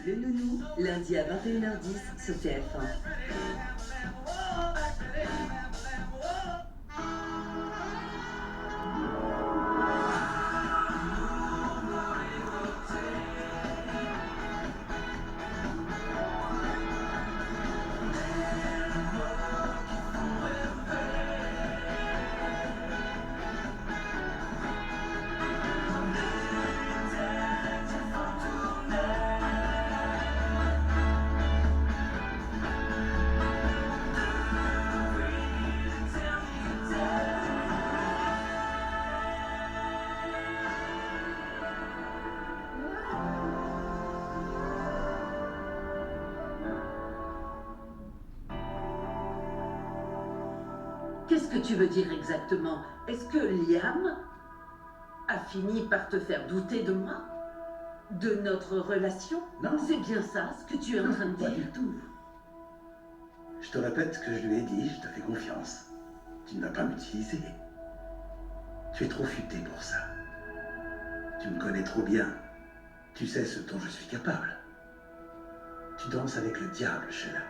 Le Nounou, lundi à 21h10 sur TF1. Qu'est-ce que tu veux dire exactement? Est-ce que Liam a fini par te faire douter de moi? De notre relation? Non. C'est bien ça ce que tu es en train de Pas dire? du tout. Je te répète ce que je lui ai dit, je te fais confiance. Tu ne vas pas m'utiliser. Tu es trop futé pour ça. Tu me connais trop bien. Tu sais ce dont je suis capable. Tu danses avec le diable, Sheila.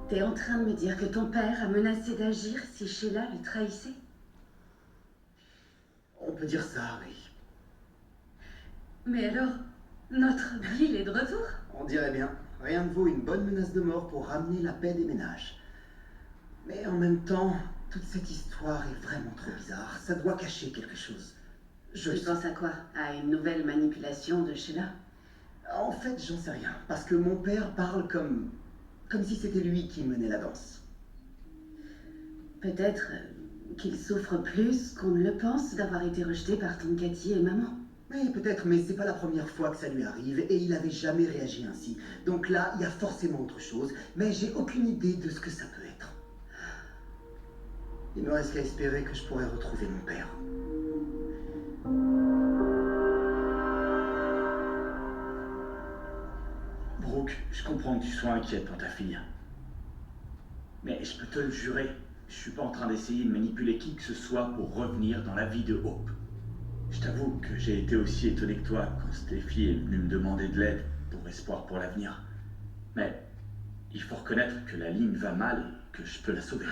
T'es en train de me dire que ton père a menacé d'agir si Sheila lui trahissait? On peut dire ça, oui. Mais alors, notre deal est de retour? On dirait bien. Rien ne vaut une bonne menace de mort pour ramener la paix des ménages. Mais en même temps, toute cette histoire est vraiment trop bizarre. Ça doit cacher quelque chose. Tu penses à quoi? À une nouvelle manipulation de Sheila? En fait, j'en sais rien. Parce que mon père parle comme si c'était lui qui menait la danse. Peut-être qu'il souffre plus qu'on ne le pense d'avoir été rejeté par ton Cathy et maman. Oui, peut-être, mais c'est pas la première fois que ça lui arrive et il avait jamais réagi ainsi. Donc là, il y a forcément autre chose, mais j'ai aucune idée de ce que ça peut être. Il ne me reste qu'à espérer que je pourrai retrouver mon père. Brooke, je comprends que tu sois inquiète pour ta fille. Mais je peux te le jurer, je suis pas en train d'essayer de manipuler qui que ce soit pour revenir dans la vie de Hope. Je t'avoue que j'ai été aussi étonné que toi quand Steffi est venue me demander de l'aide pour espoir pour l'avenir. Mais il faut reconnaître que la ligne va mal et que je peux la sauver.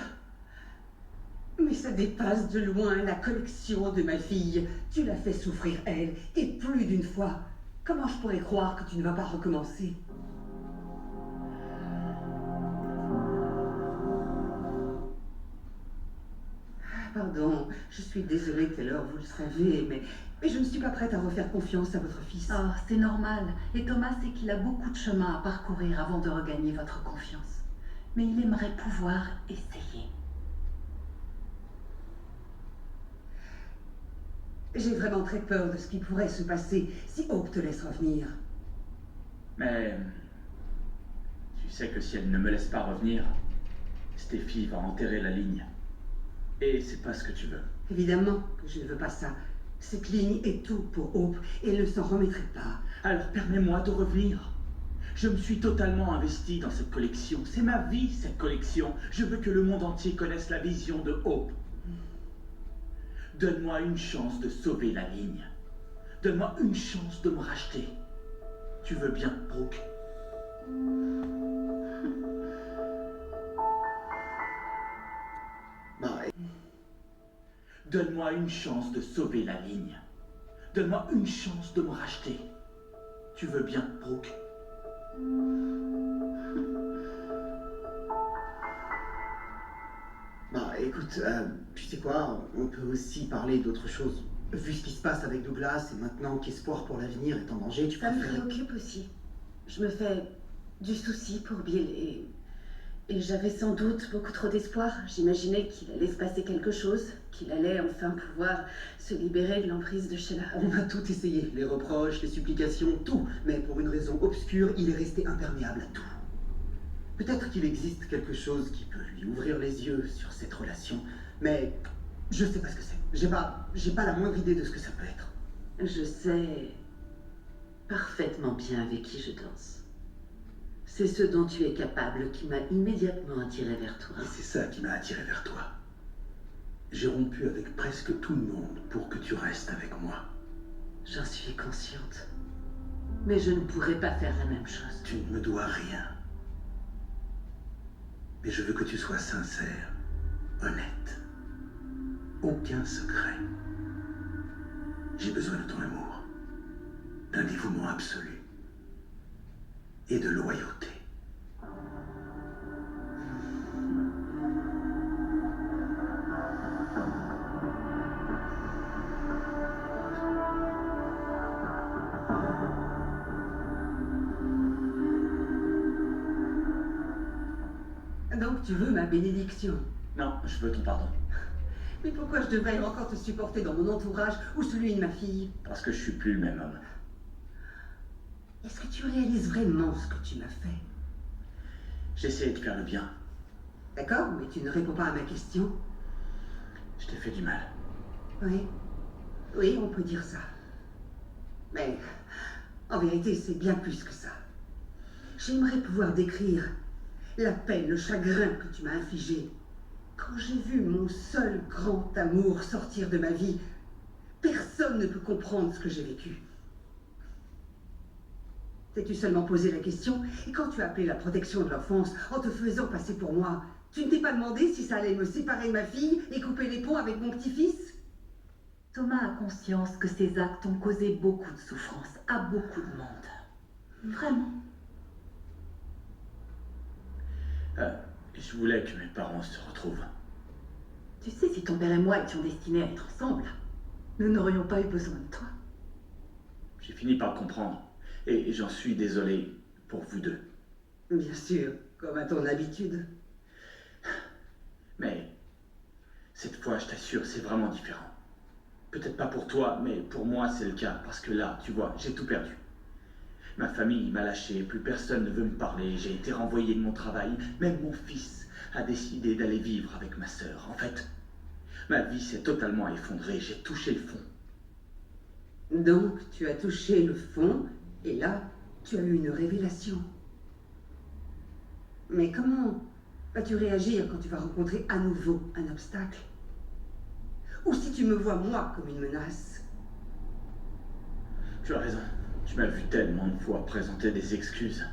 Mais ça dépasse de loin la collection de ma fille. Tu l'as fait souffrir, elle, et plus d'une fois. Comment je pourrais croire que tu ne vas pas recommencer? Pardon, je suis désolée, Taylor, vous le savez, mais je ne suis pas prête à refaire confiance à votre fils. Oh, c'est normal. Et Thomas sait qu'il a beaucoup de chemin à parcourir avant de regagner votre confiance. Mais il aimerait pouvoir essayer. J'ai vraiment très peur de ce qui pourrait se passer si Hope te laisse revenir. Mais tu sais que si elle ne me laisse pas revenir, Steffi va enterrer la ligne. Et c'est pas ce que tu veux. Évidemment que je ne veux pas ça. Cette ligne est tout pour Hope et elle ne s'en remettrait pas. Alors permets-moi de revenir. Je me suis totalement investi dans cette collection. C'est ma vie, cette collection. Je veux que le monde entier connaisse la vision de Hope. Donne-moi une chance de sauver la ligne. Donne-moi une chance de me racheter. Tu veux bien, Brooke? Donne-moi une chance de sauver la ligne. Donne-moi une chance de me racheter. Tu veux bien, Brooke? Écoute, tu sais quoi, on peut aussi parler d'autre chose. Vu ce qui se passe avec Douglas et maintenant qu'Espoir pour l'avenir est en danger, tu Ça me préfères... préoccupe aussi. Je me fais du souci pour Bill Et j'avais sans doute beaucoup trop d'espoir. J'imaginais qu'il allait se passer quelque chose, qu'il allait enfin pouvoir se libérer de l'emprise de Sheila. On a tout essayé, les reproches, les supplications, tout. Mais pour une raison obscure, il est resté imperméable à tout. Peut-être qu'il existe quelque chose qui peut lui ouvrir les yeux sur cette relation, mais je sais pas ce que c'est. J'ai pas la moindre idée de ce que ça peut être. Je sais parfaitement bien avec qui je danse. C'est ce dont tu es capable qui m'a immédiatement attiré vers toi. Et c'est ça qui m'a attiré vers toi. J'ai rompu avec presque tout le monde pour que tu restes avec moi. J'en suis consciente. Mais je ne pourrais pas faire la même chose. Tu ne me dois rien. Mais je veux que tu sois sincère, honnête. Aucun secret. J'ai besoin de ton amour, d'un dévouement absolu et de loyauté. Donc tu veux ma bénédiction? Non, je veux ton pardon. Mais pourquoi je devrais encore te supporter dans mon entourage ou celui de ma fille? Parce que je suis plus le même homme. Est-ce que tu réalises vraiment ce que tu m'as fait? J'ai essayé de faire le bien. D'accord, mais tu ne réponds pas à ma question. Je t'ai fait du mal. Oui. Oui, on peut dire ça. Mais en vérité, c'est bien plus que ça. J'aimerais pouvoir décrire la peine, le chagrin que tu m'as infligé. Quand j'ai vu mon seul grand amour sortir de ma vie, personne ne peut comprendre ce que j'ai vécu. T'es-tu seulement posé la question? Et quand tu as appelé la protection de l'enfance en te faisant passer pour moi, tu ne t'es pas demandé si ça allait me séparer de ma fille et couper les ponts avec mon petit-fils? Thomas a conscience que ces actes ont causé beaucoup de souffrance à beaucoup de monde. Vraiment. Je voulais que mes parents se retrouvent. Tu sais, si ton père et moi étions destinés à être ensemble, nous n'aurions pas eu besoin de toi. J'ai fini par le comprendre. Et j'en suis désolé pour vous deux. Bien sûr, comme à ton habitude. Mais cette fois, je t'assure, c'est vraiment différent. Peut-être pas pour toi, mais pour moi, c'est le cas. Parce que là, tu vois, j'ai tout perdu. Ma famille m'a lâché, plus personne ne veut me parler, j'ai été renvoyé de mon travail. Même mon fils a décidé d'aller vivre avec ma sœur. En fait, ma vie s'est totalement effondrée, j'ai touché le fond. Donc, tu as touché le fond, et là, tu as eu une révélation. Mais comment vas-tu réagir quand tu vas rencontrer à nouveau un obstacle? Ou si tu me vois, moi, comme une menace? Tu as raison. Tu m'as vu tellement de fois présenter des excuses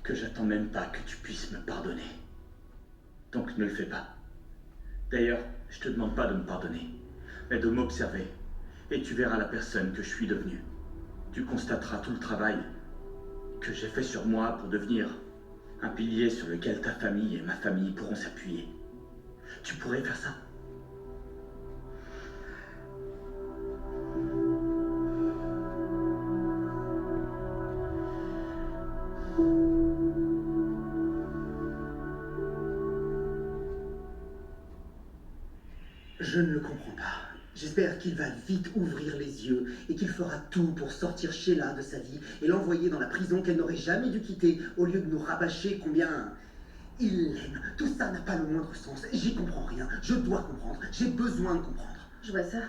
que j'attends même pas que tu puisses me pardonner. Donc ne le fais pas. D'ailleurs, je te demande pas de me pardonner, mais de m'observer. Et tu verras la personne que je suis devenue. Tu constateras tout le travail que j'ai fait sur moi pour devenir un pilier sur lequel ta famille et ma famille pourront s'appuyer. Tu pourrais faire ça? Je ne le comprends pas. J'espère qu'il va vite ouvrir les yeux et qu'il fera tout pour sortir Sheila de sa vie et l'envoyer dans la prison qu'elle n'aurait jamais dû quitter au lieu de nous rabâcher combien il l'aime. Tout ça n'a pas le moindre sens. J'y comprends rien. Je dois comprendre. J'ai besoin de comprendre. Je vois ça.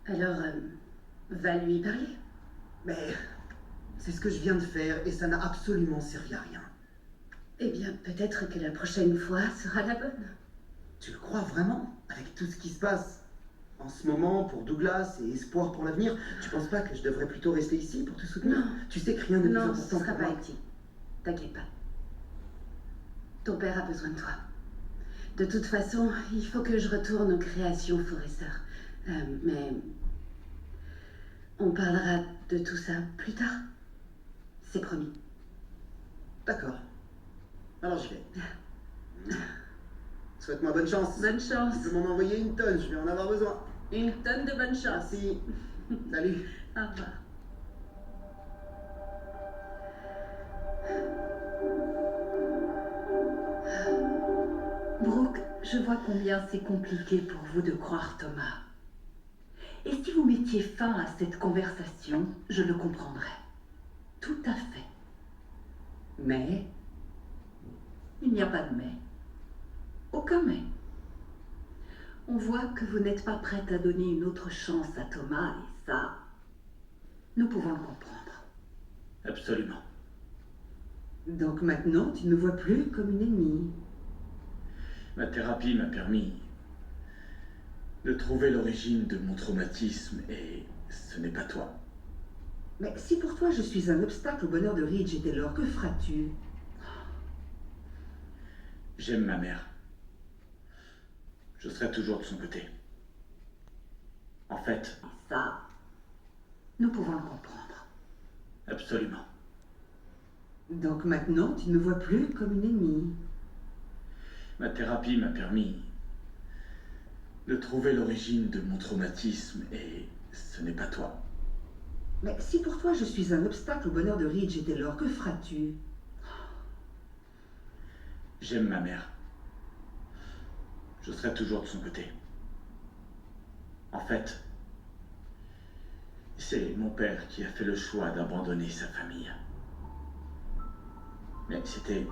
Alors, va lui parler. Mais c'est ce que je viens de faire et ça n'a absolument servi à rien. Eh bien, peut-être que la prochaine fois sera la bonne. Tu le crois vraiment? Avec tout ce qui se passe en ce moment pour Douglas et espoir pour l'avenir, tu penses pas que je devrais plutôt rester ici pour te soutenir? Non. Tu sais que rien n'est plus Non, ce important sera pour pas moi. ici. T'inquiète pas. Ton père a besoin de toi. De toute façon, il faut que je retourne aux créations Forrester. Mais on parlera de tout ça plus tard. C'est promis. D'accord. Alors j'y vais. Souhaite-moi bonne chance. Bonne chance. Tu peux m'en envoyer une tonne, je vais en avoir besoin. Une tonne de bonne chance. Merci. Salut. Au revoir. Je vois combien c'est compliqué pour vous de croire Thomas. Et si vous mettiez fin à cette conversation, je le comprendrais. Tout à fait. Mais Il n'y a pas de mais. Aucun mais. On voit que vous n'êtes pas prête à donner une autre chance à Thomas, et ça, nous pouvons le comprendre. Absolument. donc maintenant, tu ne me vois plus comme une ennemie. Ma thérapie m'a permis de trouver l'origine de mon traumatisme et ce n'est pas toi. Mais si pour toi je suis un obstacle au bonheur de Ridge et Taylor, que feras-tu? J'aime ma mère. Je serai toujours de son côté. En fait, Et ça, nous pouvons le comprendre. absolument. Donc maintenant, tu ne me vois plus comme une ennemie. Ma thérapie m'a permis de trouver l'origine de mon traumatisme et ce n'est pas toi. Mais si pour toi je suis un obstacle au bonheur de Ridge et Taylor, que feras-tu? J'aime ma mère. Je serai toujours de son côté. En fait, c'est mon père qui a fait le choix d'abandonner sa famille. Mais c'était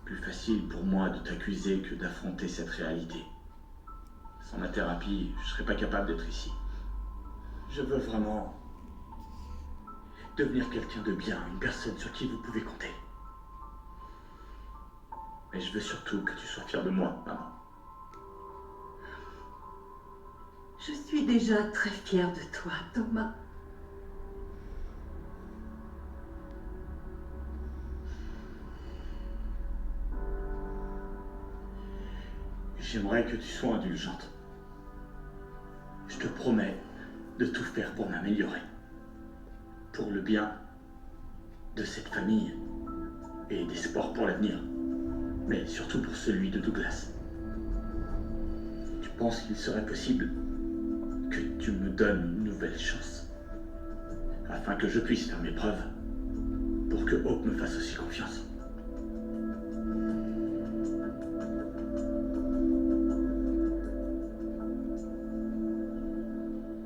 plus facile pour moi de t'accuser que d'affronter cette réalité. Sans ma thérapie, je serais pas capable d'être ici. Je veux vraiment devenir quelqu'un de bien, une personne sur qui vous pouvez compter. Mais je veux surtout que tu sois fière de moi, maman. Je suis déjà très fière de toi, Thomas. J'aimerais que tu sois indulgente. Je te promets de tout faire pour m'améliorer. Pour le bien de cette famille et d'espoir pour l'avenir. Mais surtout pour celui de Douglas. Tu penses qu'il serait possible que tu me donnes une nouvelle chance afin que je puisse faire mes preuves pour que Hope me fasse aussi confiance?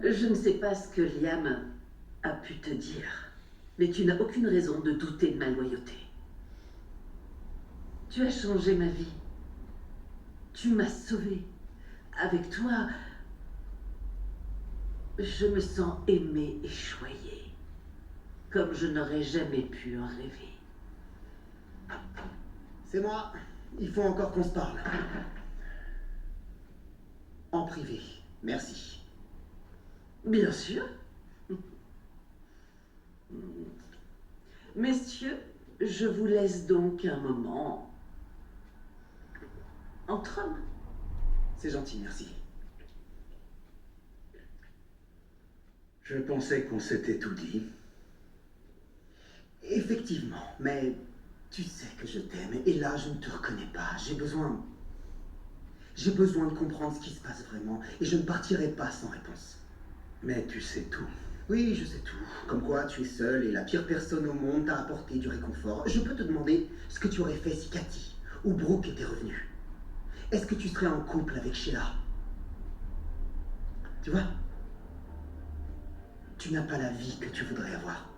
Je ne sais pas ce que Liam a pu te dire, mais tu n'as aucune raison de douter de ma loyauté. Tu as changé ma vie. Tu m'as sauvée. Avec toi, je me sens aimée et choyée, comme je n'aurais jamais pu en rêver. C'est moi. Il faut encore qu'on se parle. En privé. Merci. Bien sûr. Messieurs, je vous laisse donc un moment entre hommes. C'est gentil, merci. Je pensais qu'on s'était tout dit. Effectivement, mais tu sais que je t'aime et là je ne te reconnais pas. J'ai besoin de comprendre ce qui se passe vraiment et je ne partirai pas sans réponse. Mais tu sais tout. Oui, je sais tout. Comme quoi tu es seule et la pire personne au monde t'a apporté du réconfort. Je peux te demander ce que tu aurais fait si Cathy ou Brooke étaient revenus. Est-ce que tu serais en couple avec Sheila? Tu vois? Tu n'as pas la vie que tu voudrais avoir.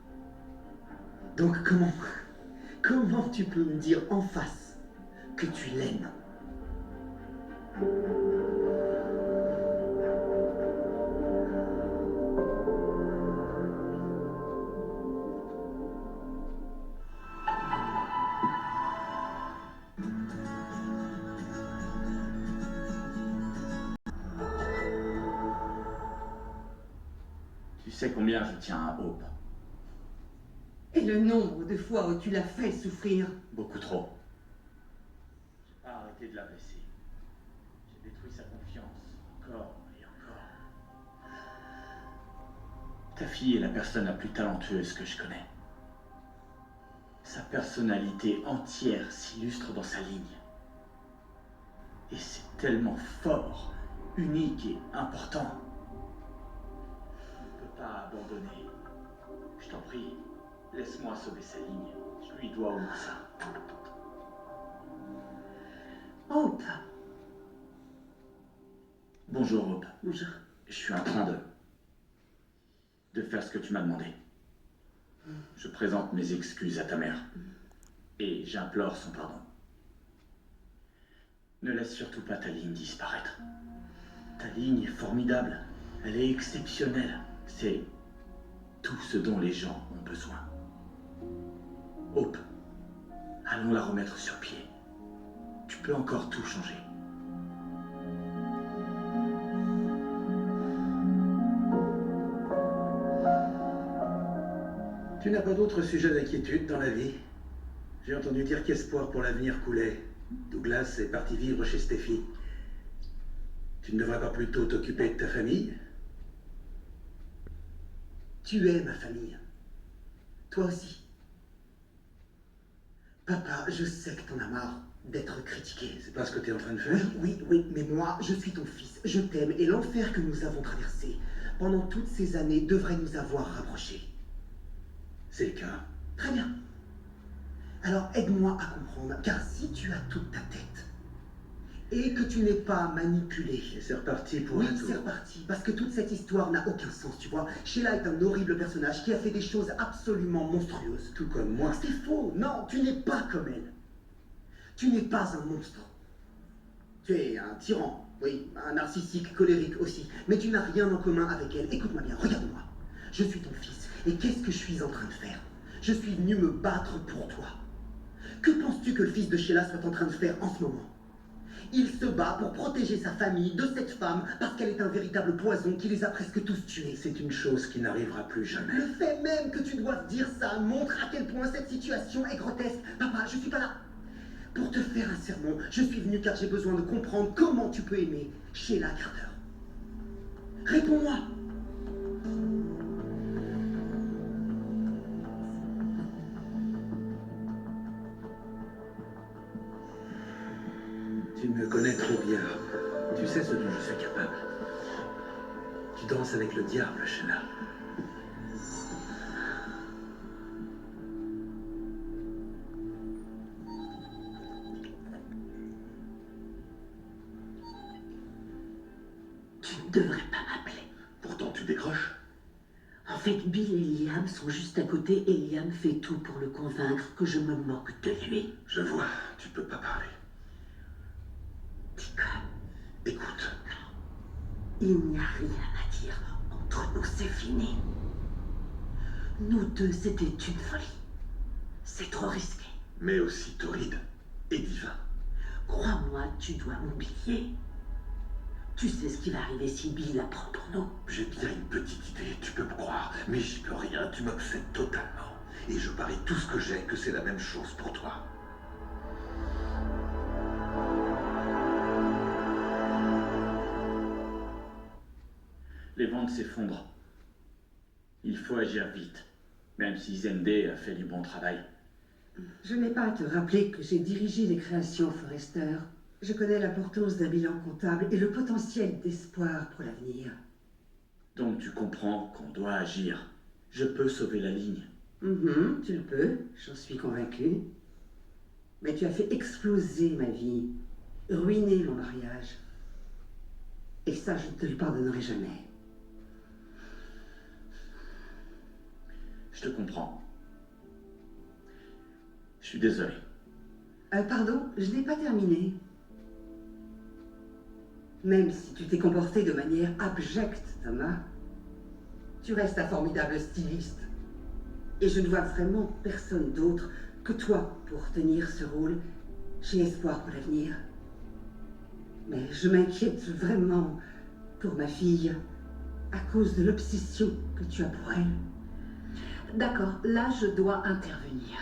Donc comment tu peux me dire en face que tu l'aimes? Tu sais combien je tiens à Hope. Et le nombre de fois où tu l'as fait souffrir. Beaucoup trop. J'ai pas arrêté de la blesser. J'ai détruit sa confiance, encore et encore. Ta fille est la personne la plus talentueuse que je connais. Sa personnalité entière s'illustre dans sa ligne. Et c'est tellement fort, unique et important. On ne peut pas abandonner. Je t'en prie, laisse-moi sauver sa ligne. Je lui dois au moins ça. Hope, Bonjour, Hope. Bonjour. Je suis en train de faire ce que tu m'as demandé. Je présente mes excuses à ta mère. Et j'implore son pardon. Ne laisse surtout pas ta ligne disparaître. Ta ligne est formidable. Elle est exceptionnelle. C'est tout ce dont les gens ont besoin. Hope, allons la remettre sur pied. Tu peux encore tout changer. Tu n'as pas d'autre sujet d'inquiétude dans la vie? J'ai entendu dire qu'espoir pour l'avenir coulait. Douglas est parti vivre chez Steffi. Tu ne devrais pas plutôt t'occuper de ta famille? Tu es ma famille. Toi aussi. Papa, je sais que t'en as marre d'être critiqué. C'est pas ce que tu es en train de faire? Oui, mais moi, je suis ton fils. Je t'aime et l'enfer que nous avons traversé pendant toutes ces années devrait nous avoir rapprochés. C'est le cas. Très bien. Alors aide-moi à comprendre, car si tu as toute ta tête et que tu n'es pas manipulé... Et c'est reparti pour Oui, un tour. c'est reparti, parce que toute cette histoire n'a aucun sens, tu vois. Sheila est un horrible personnage qui a fait des choses absolument monstrueuses. Tout comme moi. C'est faux, non, tu n'es pas comme elle. Tu n'es pas un monstre. Tu es un tyran, oui, un narcissique colérique aussi, mais tu n'as rien en commun avec elle. Écoute-moi bien, regarde-moi. Je suis ton fils, et qu'est-ce que je suis en train de faire? Je suis venu me battre pour toi. Que penses-tu que le fils de Sheila soit en train de faire en ce moment? Il se bat pour protéger sa famille de cette femme parce qu'elle est un véritable poison qui les a presque tous tués. C'est une chose qui n'arrivera plus jamais. Le fait même que tu doives dire ça montre à quel point cette situation est grotesque. Papa, je suis pas là pour te faire un sermon. Je suis venu car j'ai besoin de comprendre comment tu peux aimer Sheila Carter. Réponds-moi. Tu me connais trop bien. Tu sais ce dont je suis capable. Tu danses avec le diable, Sheila. Tu ne devrais pas m'appeler. Pourtant, tu décroches. En fait, Bill et Liam sont juste à côté et Liam fait tout pour le convaincre que je me moque de lui. Je vois, tu peux pas parler. Deacon, Écoute, il n'y a rien à dire. Entre nous, c'est fini. Nous deux, c'était une folie. C'est trop risqué. mais aussi torride et divin. Crois-moi, tu dois m'oublier. Tu sais ce qui va arriver si Bill apprend pour nous. J'ai bien une petite idée, tu peux me croire, mais j'y peux rien, tu m'obsèdes totalement. Et je parie tout ce que j'ai que c'est la même chose pour toi. Les ventes s'effondrent. Il faut agir vite, même si Zendé a fait du bon travail. Je n'ai pas à te rappeler que j'ai dirigé les créations Forrester. Je connais l'importance d'un bilan comptable et le potentiel d'espoir pour l'avenir. Donc tu comprends qu'on doit agir. Je peux sauver la ligne. Tu le peux, j'en suis convaincue. Mais tu as fait exploser ma vie, ruiner mon mariage. Et ça, je ne te le pardonnerai jamais. Je te comprends. Je suis désolé. Pardon, je n'ai pas terminé. Même si tu t'es comporté de manière abjecte, Thomas, tu restes un formidable styliste. Et je ne vois vraiment personne d'autre que toi pour tenir ce rôle. J'ai espoir pour l'avenir. Mais je m'inquiète vraiment pour ma fille à cause de l'obsession que tu as pour elle. D'accord, là je dois intervenir.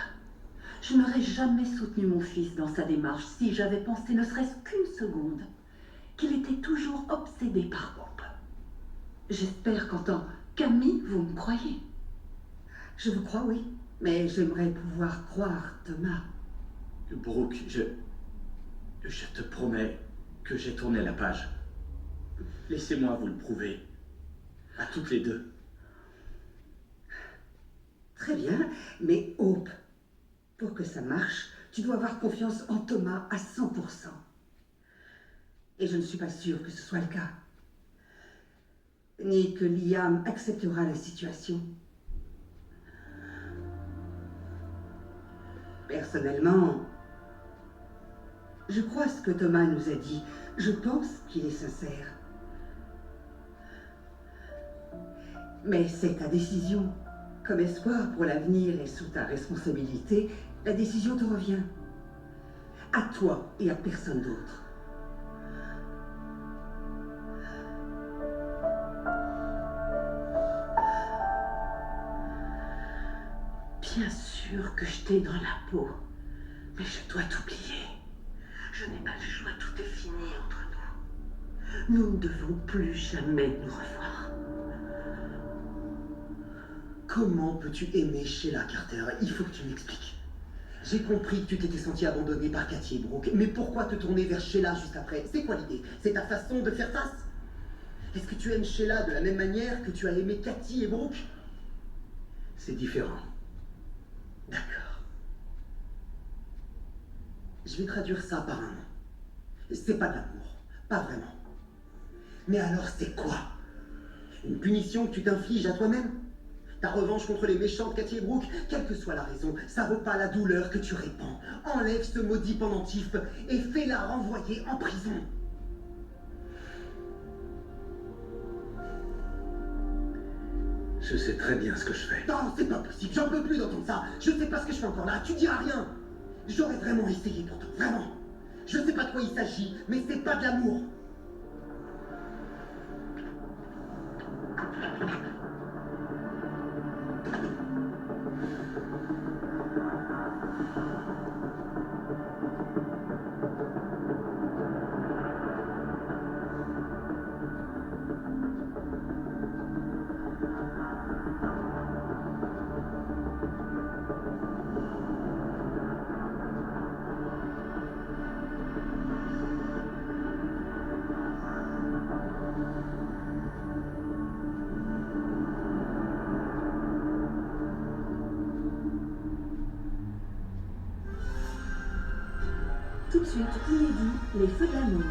Je n'aurais jamais soutenu mon fils dans sa démarche si j'avais pensé ne serait-ce qu'une seconde qu'il était toujours obsédé par Hope. J'espère qu'en tant qu'ami, vous me croyez. Je vous crois, oui. Mais j'aimerais pouvoir croire Thomas. Brooke, je te promets que j'ai tourné la page. Laissez-moi vous le prouver. À toutes les deux. Très bien, mais Hope, pour que ça marche, tu dois avoir confiance en Thomas à 100%. Et je ne suis pas sûre que ce soit le cas. ni que Liam acceptera la situation. Personnellement, je crois ce que Thomas nous a dit. Je pense qu'il est sincère. Mais c'est ta décision. Comme espoir pour l'avenir et sous ta responsabilité, la décision te revient. À toi et à personne d'autre. Bien sûr que je t'ai dans la peau, mais je dois t'oublier. Je n'ai pas le choix, tout est fini entre nous. Nous ne devons plus jamais nous revoir. Comment peux-tu aimer Sheila Carter? Il faut que tu m'expliques. J'ai compris que tu t'étais senti abandonné par Cathy et Brooke, mais pourquoi te tourner vers Sheila juste après? C'est quoi l'idée? C'est ta façon de faire face? Est-ce que tu aimes Sheila de la même manière que tu as aimé Cathy et Brooke? C'est différent. D'accord. Je vais traduire ça par un mot. C'est pas de l'amour, pas vraiment. Mais alors c'est quoi? Une punition que tu t'infliges à toi-même? Ta revanche contre les méchants de Cathy et Brooke? Quelle que soit la raison, ça vaut pas la douleur que tu répands. Enlève ce maudit pendentif et fais-la renvoyer en prison. Je sais très bien ce que je fais. Non, c'est pas possible, j'en peux plus d'entendre ça. Je sais pas ce que je fais encore là, tu diras rien. J'aurais vraiment essayé pourtant, vraiment. Je sais pas de quoi il s'agit, mais c'est pas de l'amour. Tout de suite, inédit, les feux de l'amour.